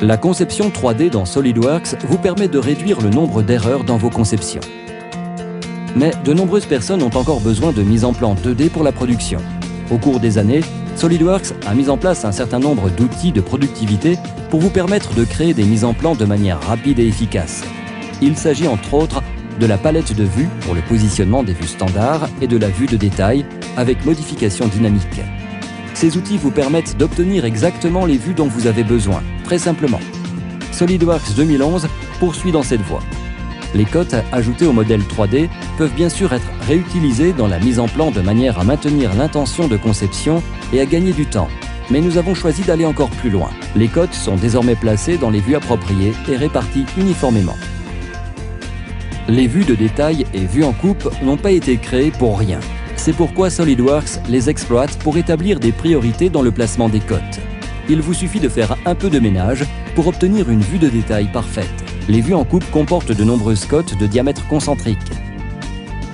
La conception 3D dans SolidWorks vous permet de réduire le nombre d'erreurs dans vos conceptions. Mais de nombreuses personnes ont encore besoin de mise en plan 2D pour la production. Au cours des années, SolidWorks a mis en place un certain nombre d'outils de productivité pour vous permettre de créer des mises en plan de manière rapide et efficace. Il s'agit entre autres de la palette de vues pour le positionnement des vues standards et de la vue de détail avec modification dynamique. Ces outils vous permettent d'obtenir exactement les vues dont vous avez besoin, très simplement. SolidWorks 2011 poursuit dans cette voie. Les cotes ajoutées au modèle 3D peuvent bien sûr être réutilisées dans la mise en plan de manière à maintenir l'intention de conception et à gagner du temps. Mais nous avons choisi d'aller encore plus loin. Les cotes sont désormais placées dans les vues appropriées et réparties uniformément. Les vues de détail et vues en coupe n'ont pas été créées pour rien. C'est pourquoi SolidWorks les exploite pour établir des priorités dans le placement des cotes. Il vous suffit de faire un peu de ménage pour obtenir une vue de détail parfaite. Les vues en coupe comportent de nombreuses cotes de diamètre concentrique.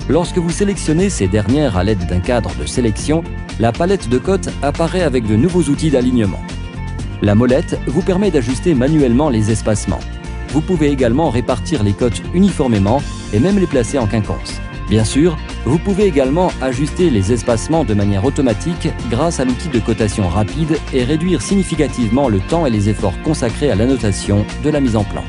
Lorsque vous sélectionnez ces dernières à l'aide d'un cadre de sélection, la palette de cotes apparaît avec de nouveaux outils d'alignement. La molette vous permet d'ajuster manuellement les espacements. Vous pouvez également répartir les cotes uniformément et même les placer en quinconce. Bien sûr, vous pouvez également ajuster les espacements de manière automatique grâce à l'outil de cotation rapide et réduire significativement le temps et les efforts consacrés à l'annotation de la mise en plan.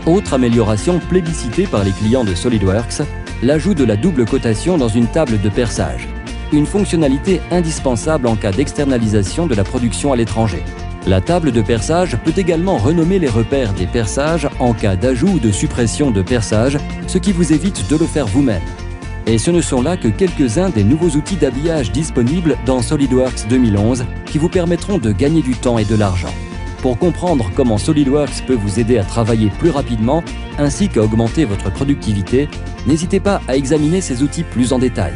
Autre amélioration plébiscitée par les clients de SolidWorks, l'ajout de la double cotation dans une table de perçage. Une fonctionnalité indispensable en cas d'externalisation de la production à l'étranger. La table de perçage peut également renommer les repères des perçages en cas d'ajout ou de suppression de perçage, ce qui vous évite de le faire vous-même. Et ce ne sont là que quelques-uns des nouveaux outils d'habillage disponibles dans SolidWorks 2011 qui vous permettront de gagner du temps et de l'argent. Pour comprendre comment SolidWorks peut vous aider à travailler plus rapidement ainsi qu'à augmenter votre productivité, n'hésitez pas à examiner ces outils plus en détail.